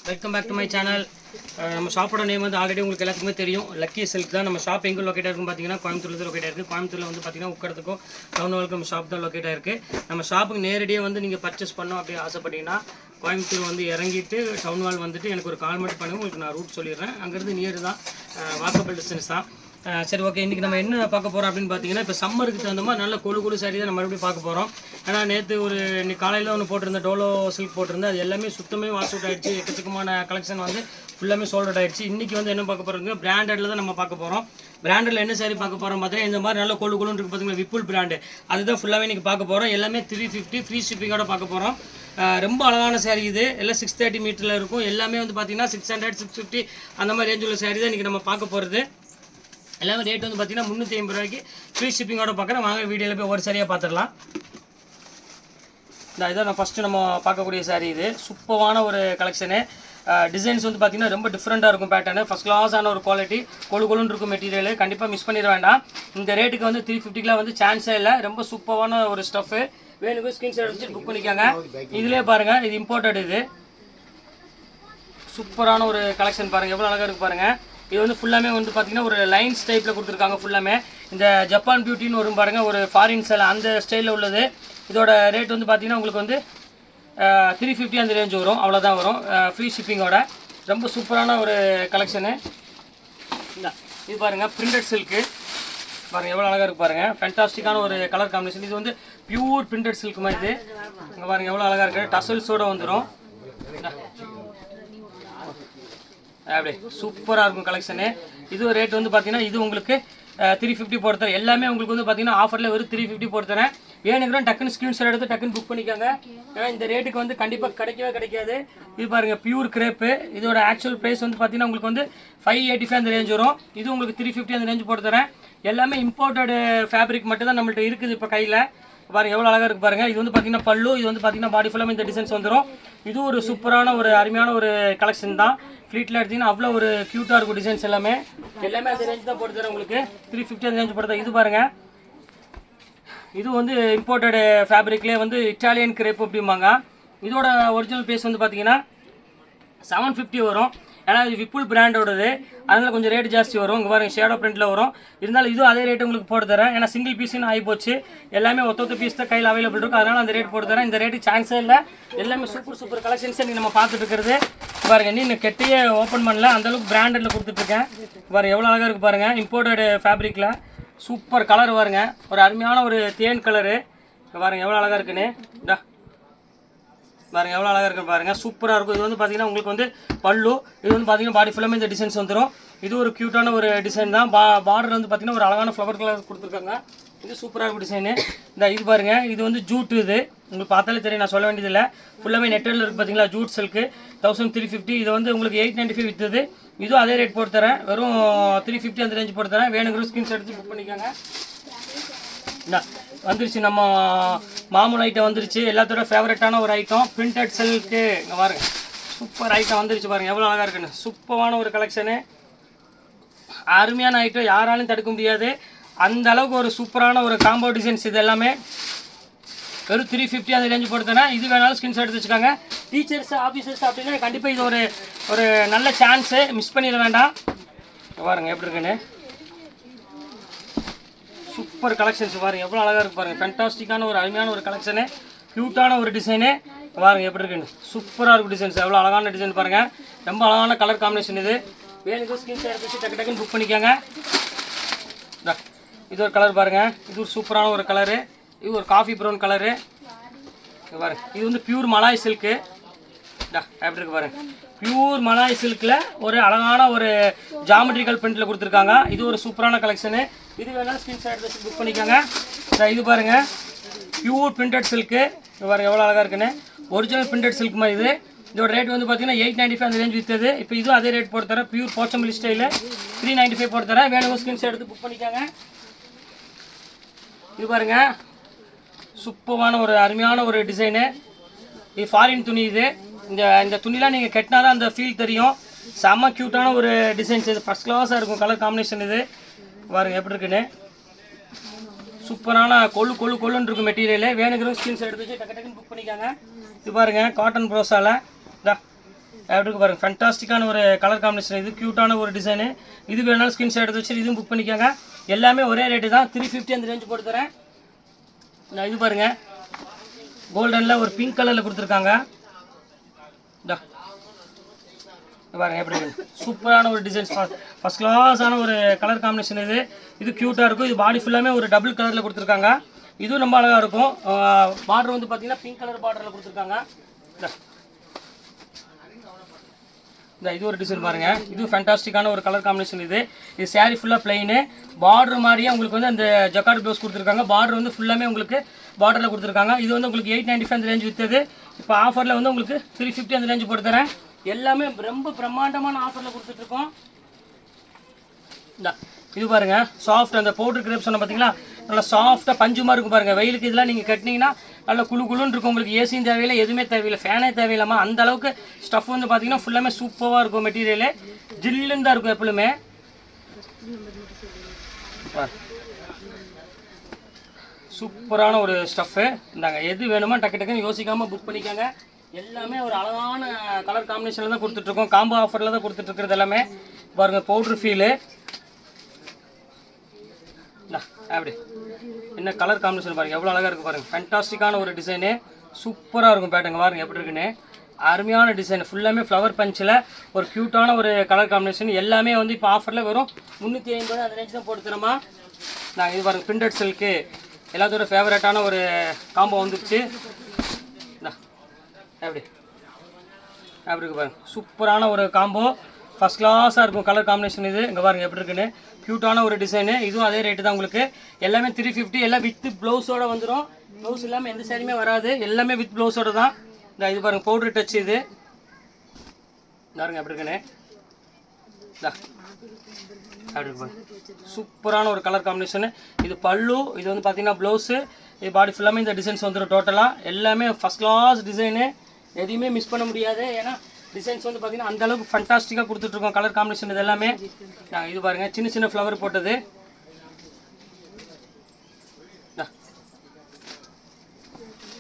Welcome back to my channel. நம்ம ஷாப்போட name வந்து ஆல்ரெடி உங்களுக்கு எல்லாத்துக்குமே தெரியும், லக்கி சில்க் தான். நம்ம ஷாப் எங்கே லொக்கேட் இருக்குன்னு பார்த்தீங்கன்னா கோயம்புத்தூரில் தான் லொக்கேட் இருக்குது. கோயம்புத்தூரில் வந்து பார்த்தீங்கன்னா உட்கறதுக்கும் டவுன் ஹாலுக்கு நம்ம ஷாப் தான் லொக்கேட் இருக்குது. நம்ம ஷாப்புக்கு நேரடியாக வந்து நீங்கள் பர்ச்சேஸ் பண்ணோம் அப்படி ஆசைப்பட்டீங்கன்னா கோயம்புத்தூர் வந்து இறங்கிட்டு டவுன் ஹால் வந்துட்டு எனக்கு ஒரு கால் மட்டும் பண்ணுங்க, உங்களுக்கு நான் ரூட் சொல்லிடுறேன். அங்கேருந்து நியர் தான், வாக்கபிள் டிஸ்டன்ஸ் தான். சரி, ஓகே. இன்றைக்கி நம்ம என்ன பார்க்க போகிறோம் அப்படின்னு பார்த்தீங்கன்னா, இப்போ சம்மருக்கு தகுந்த மாதிரி நல்ல கொழு சாரி தான் நம்ம மறுபடியும் பார்க்க போகிறோம். ஏன்னா நேற்று இன்னைக்கு காலையில் ஒன்று போட்டிருந்தேன், டோலோ சில்க் போட்டிருந்தேன். அது எல்லாமே சுத்தமே வாஷ் அவுட் ஆகிடுச்சு. எக்கச்சக்கமான கலெக்ஷன் வந்து ஃபுல்லாமே சோல்ட் அவுட் ஆகிடுச்சு. இன்றைக்கி வந்து என்ன பார்க்க போகிறோங்க, பிராண்டடில் தான் நம்ம பார்க்க போகிறோம். பிராண்டில் என்ன சாரி பார்க்க போகிறோம் பார்த்தீங்கன்னா, இந்த மாதிரி நல்ல கொழுன்னு இருக்குது பார்த்தீங்கன்னா, விப்புல் பிராண்டு. அதுதான் ஃபுல்லாகவே இன்றைக்கி பார்க்க போகிறோம். எல்லாமே 350 ஃப்ரீ ஷிப்பிங்கோட பார்க்க போகிறோம். ரொம்ப அழகான சாரீ இது. எல்லாம் 630 மீட்டரில் இருக்கும். எல்லாமே வந்து பார்த்தீங்கன்னா 600 650 அந்த மாதிரி ரேஞ்ச் உள்ள சாரீ தான் இன்றைக்கி நம்ம பார்க்க போகிறது. எல்லாமே ரேட் வந்து பார்த்தீங்கன்னா 350 ரூபாய்க்கு ஃப்ரீ ஷிப்பிங்கோட பார்க்குறேன். வாங்க வீடியோவில் போய் ஒரு சரியாக பார்த்துடலாம். இதான் நான் ஃபஸ்ட்டு நம்ம பார்க்கக்கூடிய சாரீ. இது சூப்பரான ஒரு கலெக்ஷனு. டிசைன்ஸ் வந்து பார்த்தீங்கன்னா ரொம்ப டிஃப்ரெண்ட்டாக இருக்கும். பேட்டர்னு ஃபஸ்ட் கிளாஸான ஒரு குவாலிட்டி, கொழுன்னு இருக்கும் மெட்டீரியல். கண்டிப்பாக மிஸ் பண்ணிட வேண்டாம். இந்த ரேட்டுக்கு வந்து 350 வந்து சான்ஸே இல்லை. ரொம்ப சூப்பரான ஒரு ஸ்டஃப்பு. வேணுங்க ஸ்க்ரீன்ஷாட் எடுத்து புக் பண்ணிக்காங்க. இதிலே பாருங்கள், இது இம்போர்ட்டட். இது சூப்பரான ஒரு கலெக்ஷன் பாருங்கள், எவ்வளோ அழகாக இருக்குது பாருங்கள். இது வந்து ஃபுல்லாமே வந்து பார்த்தீங்கன்னா ஒரு லைன்ஸ் டைப்பில் கொடுத்துருக்காங்க. ஃபுல்லாமே இந்த ஜப்பான் பியூட்டின்னு வரும் பாருங்கள், ஒரு ஃபாரின் சேல் அந்த ஸ்டைலில் உள்ளது. இதோட ரேட் வந்து பார்த்தீங்கன்னா உங்களுக்கு வந்து 350 அந்த ரேஞ்ச் வரும், அவ்வளோதான் வரும் ஃப்ரீ ஷிப்பிங்கோட. ரொம்ப சூப்பரான ஒரு கலெக்ஷனு. இது பாருங்கள், பிரிண்டட் சில்க்கு பாருங்கள், எவ்வளோ அழகாக இருக்குது பாருங்கள். ஃபேண்டாஸ்டிக்கான ஒரு கலர் காம்பினேஷன். இது வந்து பியூர் பிரிண்டட் சில்க் மாதிரி. இது இங்கே பாருங்கள் எவ்வளோ அழகாக இருக்குது. டசல்ஸோடு வந்துடும். அப்படியே சூப்பராக இருக்கும் கலெக்ஷனு. இது ரேட் வந்து பார்த்தீங்கன்னா இது உங்களுக்கு 350 போட்டு தரேன். எல்லாமே உங்களுக்கு வந்து பார்த்தீங்கன்னா ஆஃபரில் வெறும் 350 போட்டு தரேன். வேணுங்கிற டக்குன்னு ஸ்க்ரீன்ஷாட் எடுத்து டக்குன்னு புக் பண்ணிக்காங்க. ஏன்னா இந்த ரேட்டுக்கு வந்து கண்டிப்பாக கிடைக்காது. இது பாருங்கள், பியூர் கிரேப்பு. இதோட ஆக்சுவல் ப்ரைஸ் வந்து பார்த்தீங்கன்னா உங்களுக்கு வந்து 585 அந்த ரேஞ்ச் வரும். இது உங்களுக்கு 350 அந்த ரேஞ்ச் போட்டு தரேன். எல்லாமே இம்போர்ட்டடு ஃபேப்ரிக் மட்டும் தான் நம்மள்ட்ட இருக்குது இப்போ கையில். பாருங்கள் எவ்வளோ அழகாக இருக்குது பாருங்கள். இது வந்து பார்த்தீங்கன்னா பல்லு, இது வந்து பார்த்தீங்கன்னா பாடி ஃபுல்லாமே இந்த டிசைன்ஸ் வந்துடும். இது ஒரு சூப்பரான ஒரு அருமையான ஒரு கலெக்ஷன் தான். ஃப்ளீட்டில் எடுத்திங்கன்னா அவ்வளோ ஒரு க்யூட்டாக இருக்கும் டிசைன்ஸ். எல்லாமே அந்த ரேஞ்ச் தான் போட்டு தரேன் உங்களுக்கு. 350 அந்த ரேஞ்ச் போட்டு தரேன். இது பாருங்கள், இது வந்து இம்போர்ட்டடு ஃபேப்ரிக்லேயே வந்து இட்டாலியன் கிரேப் அப்படிம்பாங்க. இதோட ஒரிஜினல் ப்ரைஸ் வந்து பார்த்தீங்கன்னா 750 வரும். ஏன்னா இது விப்புல் பிராண்டோடது, அதனால் கொஞ்சம் ரேட் ஜாஸ்தி வரும். இங்கே பாருங்கள், ஷேடோ பிரிண்டில் வரும். இருந்தாலும் இதுவும் அதே ரேட்டு உங்களுக்கு போட்டு தரேன். ஏன்னா சிங்கிள் பீஸ்ன்னு ஆகி போச்சு. எல்லாமே ஒத்த பீஸ் தான் கையில் அவைலபிள் இருக்கும். அதனால் அந்த ரேட் போட்டு தரேன். இந்த ரேட்டு சான்ஸே இல்லை. எல்லாமே சூப்பர் கலெக்ஷன்ஸை நீங்கள் நம்ம பார்த்துட்டு இருக்கிறது. பாருங்கள், இன்னும் கெட்டையே ஓப்பன் பண்ணல, அந்தளவுக்கு பிராண்டடில் கொடுத்துட்ருக்கேன். பாருங்கள் எவ்வளோ அழகாக இருக்குது பாருங்கள். இம்போர்ட்டடு ஃபேப்ரிக்கில் சூப்பர் கலர் பாருங்க, ஒரு அருமையான ஒரு தேன் கலரு. பாருங்கள் எவ்வளோ அழகாக இருக்குன்னு. பாருங்கள் எவ்வளோ அழகாக இருக்குது பாருங்கள், சூப்பராக இருக்கும். இது வந்து பார்த்தீங்கன்னா உங்களுக்கு வந்து பல்லு. இது வந்து பார்த்தீங்கன்னா பாடி ஃபுல்லாமே இந்த டிசைன்ஸ் வந்துடும். இது ஒரு க்யூட்டான ஒரு டிசைன் தான். பார்டர் வந்து பார்த்தீங்கன்னா ஒரு அழகான ஃப்ளவர் கலர் கொடுத்துருக்காங்க. இது சூப்பராக இருக்கும் டிசைனு. இது பாருங்கள், இது வந்து ஜூட். இது உங்களுக்கு பார்த்தாலே தெரியும், நான் சொல்ல வேண்டியதில்லை. ஃபுல்லாமே நெட்டில் இருக்குது பார்த்தீங்களா, ஜூட் சில்க்கு. 1350. இது வந்து உங்களுக்கு 895 விற்றுது. இதுவும் அதே ரேட் போட்டு தரேன், வெறும் 350 அந்த ரேஞ்ச் போட்டு தரேன். வேணுங்கிற ஸ்க்ரீன்ஷாட் எடுத்து புக் பண்ணிக்கோங்க. வந்துருச்சு, நம்ம மாமூல் ஐட்டம் வந்துருச்சு. எல்லாத்தோட ஃபேவரட்டான ஒரு ஐட்டம் பிரிண்டட் சில்க்கு. இங்கே பாருங்கள், சூப்பர் ஐட்டம் வந்துருச்சு பாருங்கள், எவ்வளோ அழகாக இருக்குன்னு. சூப்பரான ஒரு கலெக்ஷனு, அருமையான ஐட்டம், யாராலும் தடுக்க முடியாது. அந்த அளவுக்கு ஒரு சூப்பரான ஒரு காம்போ டிசைன்ஸ். இது எல்லாமே வெறும் 350 அந்த ரேஞ்சு போட்டு தரேன். இது வேணாலும் ஸ்க்ரீன்ஷாட் எடுத்து வச்சுக்காங்க. டீச்சர்ஸ், ஆஃபீஸர்ஸ் அப்படின்னா கண்டிப்பாக இது ஒரு நல்ல சான்ஸு, மிஸ் பண்ணிட வேண்டாம். பாருங்கள் எப்படி இருக்குன்னு. சூப்பர் கலெக்ஷன்ஸ் பாருங்கள், எவ்வளோ அழகாக இருக்குது பாருங்கள். ஃபேண்டாஸ்டிக்கான ஒரு அருமையான ஒரு கலெக்ஷனு, க்யூட்டான ஒரு டிசைனு. பாருங்கள் எப்படி இருக்குன்னு, சூப்பராக இருக்கும் டிசைன்ஸ். எவ்வளோ அழகான டிசைன் பாருங்கள், ரொம்ப அழகான கலர் காம்பினேஷன். இது வேணுக்கு ஸ்க்ரீன்ஷாட் எடுத்து டக்குன்னு புக் பண்ணிக்கோங்க. இது ஒரு கலர் பாருங்கள், இது ஒரு சூப்பரான ஒரு கலரு. இது ஒரு காஃபி ப்ரௌன் கலரு. பாருங்க, இது வந்து பியூர் மலாய் சில்க்கு. எப்படி இருக்கு பாருங்க, பியூர் மலாய் சில்கில் ஒரு அழகான ஒரு ஜாமெட்ரிக்கல் பிரிண்டில் கொடுத்துருக்காங்க. இது ஒரு சூப்பரான கலெக்ஷனு. இது வேணாலும் ஸ்க்ரீன்ஷாட் எடுத்து புக் பண்ணிக்கோங்க. இது பாருங்கள், பியூர் பிரிண்டட் சில்க்கு. இது பாருங்கள் எவ்வளோ அழகாக இருக்குன்னு, ஒரிஜினல் பிரிண்டட் சில்க் மாதிரி. இது இதோட ரேட் வந்து பார்த்தீங்கன்னா 895 அந்த ரேஞ்ச் விற்றுது. இப்போ இதுவும் அதே ரேட் போட்டு தரேன். பியூர் போச்சம்பள்ளி ஸ்டைலு 395 போட்டு தரேன். வேணுங்க ஸ்க்ரீன்ஷாட் எடுத்து புக் பண்ணிக்கோங்க. இது பாருங்கள், சூப்பரான ஒரு அருமையான ஒரு டிசைனு. இது ஃபாரின் துணி. இது இந்த துணிலாம் நீங்கள் கட்டினா தான் அந்த ஃபீல் தெரியும். செம்ம க்யூட்டான ஒரு டிசைன்ஸ். இது ஃபஸ்ட் கிளாஸாக இருக்கும் கலர் காம்பினேஷன். இது பாருங்கள் எப்படி இருக்குன்னு, சூப்பரான கொள்ளுன்னு இருக்கும் மெட்டீரியல். வேணுங்கிற ஸ்க்ரீன்ஷாட் எடுத்து வச்சு டக்குன்னு புக் பண்ணிக்காங்க. இது பாருங்கள், காட்டன் ப்ரோஸால் எப்படி இருக்கு பாருங்கள், ஃபேண்டாஸ்டிக்கான ஒரு கலர் காம்பினேஷன். இது க்யூட்டான ஒரு டிசைனு. இது வேணாலும் ஸ்கிரீன்ஷாட் எடுத்து வச்சு இதுவும் புக் பண்ணிக்கோங்க. எல்லாமே ஒரே ரேட்டு தான், 350 அந்த ரேஞ்சு போட்டு தரேன். நான் இது பாருங்கள், கோல்டனில் ஒரு பிங்க் கலரில் கொடுத்துருக்காங்க. பாருங்கள் எப்படி இருக்கு, சூப்பரான ஒரு டிசைன்ஸ், ஃபஸ்ட் கிளாஸான ஒரு கலர் காம்பினேஷன். இது க்யூட்டாக இருக்கும். இது பாடி ஃபுல்லாமே ஒரு டபுள் கலரில் கொடுத்துருக்காங்க. இதுவும் ரொம்ப அழகாக இருக்கும். பார்டர் வந்து பார்த்தீங்கன்னா பிங்க் கலர் பார்டரில் கொடுத்துருக்காங்க. இது ஒரு டிசைன் பாருங்கள், இது ஃபேண்டாஸ்டிக்கான ஒரு கலர் காம்பினேஷன். இது சாரீ ஃபுல்லாக பிளைனு, பார்டர் மாதிரியே உங்களுக்கு வந்து அந்த ஜக்கார்ட் ப்ளவுஸ் கொடுத்துருக்காங்க. பார்டர் வந்து ஃபுல்லாமே உங்களுக்கு பார்டரில் கொடுத்துருக்காங்க. இது வந்து உங்களுக்கு 895 அந்த ரேஞ்ச் விற்றது. இப்போ ஆஃபரில் வந்து உங்களுக்கு 350 அந்த ரேஞ்சு போட்டு தரேன். எல்லாமே ரொம்ப பிரம்மாண்டமான ஆஃபரில் கொடுத்துட்ருக்கோம். இது பாருங்கள், சாஃப்ட் அந்த பவுடர் கிரேப் சொன்ன பார்த்தீங்களா, நல்லா சாஃப்டாக பஞ்சுமா இருக்கும் பாருங்கள். வெயிலுக்கு இதெல்லாம் நீங்கள் கட்டினீங்கன்னா நல்லா குழு குழுன்னு இருக்கும். உங்களுக்கு ஏசியும் தேவையில்லை, எதுவுமே தேவையில்லை, ஃபேனே தேவையில்லாமல் அந்த அளவுக்கு ஸ்டஃப் வந்து பார்த்தீங்கன்னா ஃபுல்லாமே சூப்பராக இருக்கும். மெட்டீரியலு ஜில்லுன்னு தான் இருக்கும் எப்பவுமே. சூப்பரான ஒரு ஸ்டஃப்பு. இந்தாங்க, எது வேணுமோ டக்கு டக்குன்னு யோசிக்காமல் புக் பண்ணிக்கோங்க. எல்லாமே ஒரு அழகான கலர் காம்பினேஷனில் தான் கொடுத்துட்ருக்கோம். காம்போ ஆஃபரில் தான் கொடுத்துட்ருக்கிறது எல்லாமே. பாருங்கள், பவுட்ரு ஃபீலு அப்படி என்ன கலர் காம்பினேஷன் பாருங்கள், எவ்வளோ அழகாக இருக்குது பாருங்கள். ஃபேண்டாஸ்டிக்கான ஒரு டிசைனு, சூப்பராக இருக்கும். பேட்டங்க பாருங்கள் எப்படி இருக்குன்னு, அருமையான டிசைன். ஃபுல்லாமே ஃப்ளவர் பஞ்சில் ஒரு க்யூட்டான ஒரு கலர் காம்பினேஷன். எல்லாமே வந்து இப்போ ஆஃபரில் வரும் 350 அந்த ரேஞ்ச் தான் போட்டு தரமா. நாங்கள் இது பாருங்கள், பிரிண்டட் சில்க்கு எல்லாத்தோட ஃபேவரட்டான ஒரு காம்போ வந்துடுச்சு. எப்படி அப்படி இருக்கு பாருங்கள், சூப்பரான ஒரு காம்போ, ஃபஸ்ட் கிளாஸாக இருக்கும் கலர் காம்பினேஷன். இது இங்கே பாருங்கள் எப்படி இருக்குன்னு, க்யூட்டான ஒரு டிசைனு. இதுவும் அதே ரேட்டு தான் உங்களுக்கு. எல்லாமே 350, எல்லாம் வித் ப்ளவுஸோடு வந்துடும். ப்ளவுஸ் இல்லாமல் எந்த சாரியுமே வராது, எல்லாமே வித் ப்ளவுஸோடு தான். இந்த இது பாருங்கள், பவுட்ரு டச். இது பாருங்க எப்படி இருக்குன்னு, அப்படி இருக்கு பாருங்க, சூப்பரான ஒரு கலர் காம்பினேஷனு. இது பல்லு, இது வந்து பார்த்தீங்கன்னா ப்ளவுஸு, இது பாடி ஃபுல்லாமே இந்த டிசைன்ஸ் வந்துடும். டோட்டலாக எல்லாமே ஃபஸ்ட் கிளாஸ் டிசைனு, எதையுமே மிஸ் பண்ண முடியாது. ஏன்னா டிசைன்ஸ் வந்து பார்த்தீங்கன்னா அந்தளவுக்கு ஃபண்டாஸ்டிக்காக கொடுத்துட்ருக்கோம். கலர் காம்பினேஷன் இது எல்லாமே. இது பாருங்கள், சின்ன சின்ன ஃப்ளவர் போட்டது.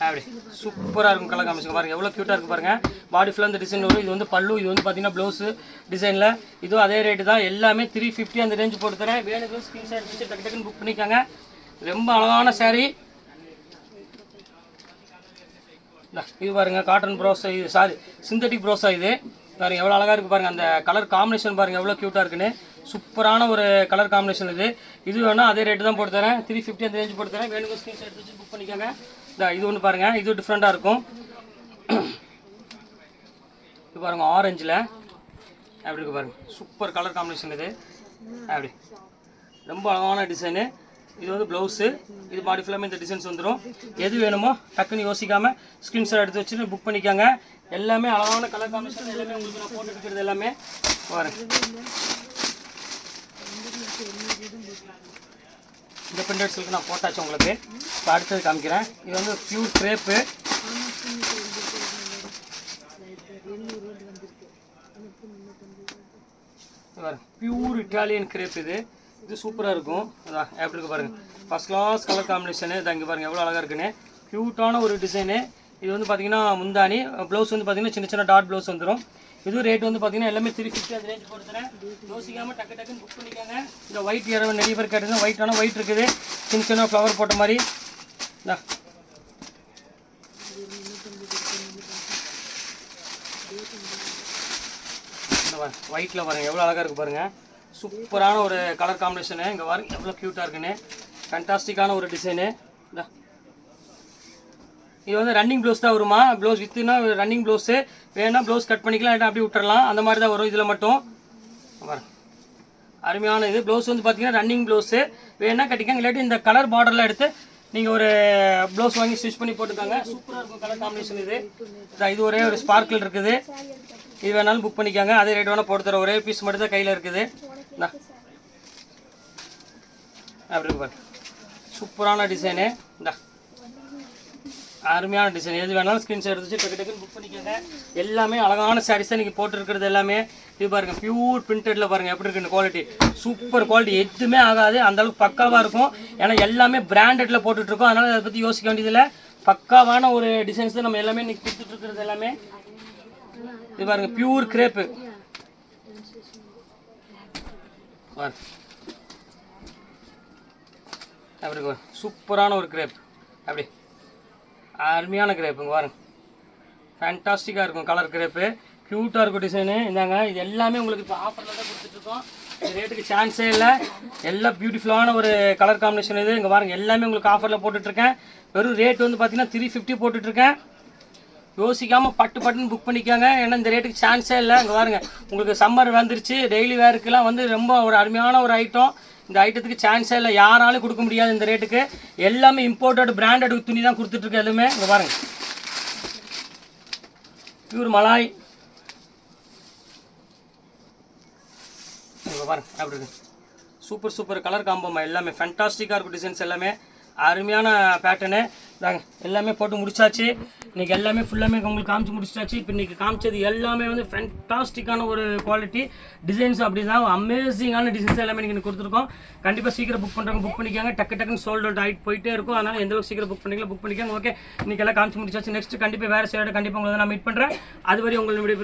அப்படி சூப்பராக இருக்கும் கலர் காம்பினேஷன். பாருங்கள் எவ்வளோ க்யூட்டாக இருக்குது பாருங்கள். பாடி ஃபுல்லாக இந்த டிசைன் வரும். இது வந்து பல்லு, இது வந்து பார்த்தீங்கன்னா ப்ளவுஸு டிசைனில். இதுவும் அதே ரேட்டு தான். எல்லாமே 350 அந்த ரேஞ்சு போட்டு தரேன். வேணுக்கு ஸ்க்ரீன்ஷாட் எடுத்து டக்கு டக்குன்னு புக் பண்ணிக்காங்க. ரொம்ப அழகான சாரீ. இது பாருங்கள், காட்டன் ப்ரோஸா, இது சாரி சிந்தட்டிக் ப்ரோஸா. இது பாருங்கள் எவ்வளோ அழகாக இருக்குது பாருங்கள். அந்த கலர் காம்பினேஷன் பாருங்கள் எவ்வளோ க்யூட்டாக இருக்குன்னு, சூப்பரான ஒரு கலர் காம்பினேஷன். இது வேணால் அதே ரேட்டு தான் போட்டு தரேன், 350 அந்த ரேஞ்சு போட்டு தரேன். வேணுங்க ஸ்க்ரீன்ஷாட் எடுத்து வச்சு புக் பண்ணிக்கோங்க. இது ஒன்று பாருங்கள், இது டிஃப்ரெண்ட்டாக இருக்கும். இது பாருங்கள், ஆரஞ்சில் அப்படி இருக்குது பாருங்கள், சூப்பர் கலர் காம்பினேஷன். இது அப்படி ரொம்ப அழகான டிசைனு. இது வந்து ப்ளவுஸு, இது பாடி ஃபுல்லாமே இந்த டிசைன்ஸ் வந்துடும். எது வேணுமோ டக்குன்னு யோசிக்காமல் ஸ்க்ரீன்ஷாட் எடுத்து வச்சு புக் பண்ணிக்கோங்க. எல்லாமே அழகான கலர் காம்பினேஷன். எல்லாமே உங்களுக்கு நான் போட்டு இருக்கிறது எல்லாமே பாருங்க. இந்த பிரிண்டட் சில்க் நான் போட்டாச்சு உங்களுக்கு. இப்போ அடுத்தது காமிக்கிறேன். இது வந்து pure crepe. Pure Italian grape. இது சூப்பராக இருக்கும். அதான் எப்படி இருக்கு பாருங்கள், ஃபஸ்ட் கிளாஸ் கலர் காம்பினேஷனு. இதான் இங்கே பாருங்கள் எவ்வளோ அழகாக இருக்குன்னு, க்யூட்டான ஒரு டிசைனு. இது வந்து பார்த்தீங்கன்னா முந்தானி, ப்ளவுஸ் வந்து பார்த்தீங்கன்னா சின்ன சின்ன டாட் ப்ளவுஸ் வந்துடும். இதுவும் ரேட் வந்து பார்த்தீங்கன்னா எல்லாமே 350 அந்த ரேஞ்ச் போட்டுறேன். யோசிக்காமல் டக்கு டக்குன்னு புக் பண்ணிக்கோங்க. இந்த ஒயிட் இரவு நிறைய பேர் கேட்டுங்க. ஒயிட்டான ஒயிட் இருக்குது, சின்ன சின்ன ஃப்ளவர் போட்ட மாதிரி. ஒயிட்டில் பாருங்கள் எவ்வளோ அழகாக இருக்குது பாருங்கள். சூப்பரான ஒரு கலர் காம்பினேஷனு. இங்கே பாருங்க எவ்வளோ க்யூட்டாக இருக்குன்னு, ஃபேண்டாஸ்டிக்கான ஒரு டிசைனு. இது வந்து ரன்னிங் ப்ளவுஸ் தான் வருமா. ப்ளவுஸ் வித்துனா ரன்னிங் ப்ளவுஸு, வேணா ப்ளவுஸ் கட் பண்ணிக்கலாம், இல்லை அப்படி விட்டுறலாம். அந்த மாதிரி தான் வரும் இதில் மட்டும். அருமையான இது ப்ளவுஸ் வந்து பார்த்தீங்கன்னா ரன்னிங் ப்ளவுஸு, வேணா கட்டிக்காங்க. இல்லாட்டி இந்த கலர் பார்டரில் எடுத்து நீங்கள் ஒரு ப்ளவுஸ் வாங்கி ஸ்டிச் பண்ணி போட்டுக்காங்க. சூப்பராக இருக்கும் கலர் காம்பினேஷன். இது ஒரே ஒரு ஸ்பார்க்கிள் இருக்குது. இது வேணாலும் புக் பண்ணிக்காங்க. அதே ரேட் வேணால் போட்டு தர. ஒரே பீஸ் மட்டும் தான் கையில் இருக்குது. அப்படி இருக்கு பாரு, சூப்பரான டிசைனு. அருமையான டிசைன். எது வேணாலும் ஸ்க்ரீன்ஷாட் எடுத்து டக்கு டக்குன்னு புக் பண்ணிக்கோங்க. எல்லாமே அழகான சாரீஸாக நீங்கள் போட்டுருக்கிறது எல்லாமே. இது பாருங்கள், பியூர் பிரிண்டடில் பாருங்கள் எப்படி இருக்குன்னு குவாலிட்டி. சூப்பர் குவாலிட்டி, எதுவுமே ஆகாது, அந்தளவுக்கு பக்காவாக இருக்கும். ஏன்னா எல்லாமே பிராண்டடில் போட்டுட்ருக்கோம். அதனால் அதை பற்றி யோசிக்க வேண்டியதில்லை. பக்காவான ஒரு டிசைன்ஸ் தான் நம்ம எல்லாமே இன்றைக்கி கொடுத்துட்ருக்கிறது எல்லாமே. இது பாருங்க பியூர் கிரேப்பு அப்படி சூப்பரான ஒரு கிரேப், அப்படி அருமையான கிரேப்புங்க பாருங்க, ஃபேண்டாஸ்டிக்காக இருக்கும் கலர் கிரேப்பு, க்யூட்டாக இருக்கும் டிசைனு. இந்தாங்க இது எல்லாமே உங்களுக்கு இப்போ ஆஃபரில் தான் கொடுத்துட்ருக்கோம், இந்த ரேட்டுக்கு சான்ஸே இல்லை. எல்லாம் பியூட்டிஃபுல்லான ஒரு கலர் காம்பினேஷன் இது. இங்கே பாருங்கள் எல்லாமே உங்களுக்கு ஆஃபரில் போட்டுட்ருக்கேன். வெறும் ரேட் வந்து பார்த்தீங்கன்னா 350 போட்டுட்ருக்கேன். யோசிக்காமல் பட்டுன்னு புக் பண்ணிக்காங்க, ஏன்னா இந்த ரேட்டுக்கு சான்ஸே இல்லை. இங்கே பாருங்கள் உங்களுக்கு சம்மர் வந்துருச்சு, டெய்லி வேருக்கெல்லாம் வந்து ரொம்ப ஒரு அருமையான ஒரு ஐட்டம். இந்த ஐட்டத்துக்கு சான்ஸே இல்லை, யாராலும் கொடுக்க முடியாது இந்த ரேட்டுக்கு. எல்லாமே இம்போர்ட்டட் பிராண்டட் துணி தான் கொடுத்துட்ருக்கு எல்லாமே. இங்கே பாருங்கள் பியூர் மலாய், இங்கே பாருங்க அப்படி இருக்கு, சூப்பர் கலர் காம்போமா, எல்லாமே ஃபேண்டாஸ்டிக்காக இருக்கும் டிசைன்ஸ், எல்லாமே அருமையான பேட்டர்னு தாங்க. எல்லாமே போட்டு முடிச்சாச்சு, இன்றைக்கி எல்லாமே ஃபுல்லாமே உங்களுக்கு காமிச்சு முடிச்சாச்சு. இப்போ இன்றைக்கி காமிச்சது எல்லாமே வந்து ஃபேண்டாஸ்டிக்கான ஒரு குவாலிட்டி டிசைன்ஸ், அப்படி தான் அமேசிங்கான டிசைன்ஸ் எல்லாமே நீங்கள் கொடுத்துருக்கோம். கண்டிப்பாக சீக்கிரம் புக் பண்ணுறவங்க புக் பண்ணிக்காங்க, டக்குன்னு சோல்ட் அவுட் ஆகிட்டு போயிட்டே இருக்கும். அதனால் எந்த அளவுக்கு சீக்கிரம் புக் பண்ணிக்காங்க. ஓகே, இன்றைக்கி எல்லாம் காமிச்சு முடிச்சாச்சு. நெக்ஸ்ட் கண்டிப்பாக வேறு சைடு கண்டிப்பாக உங்களை நான் மீட் பண்ணுறேன். அதுவரை உங்களுடைய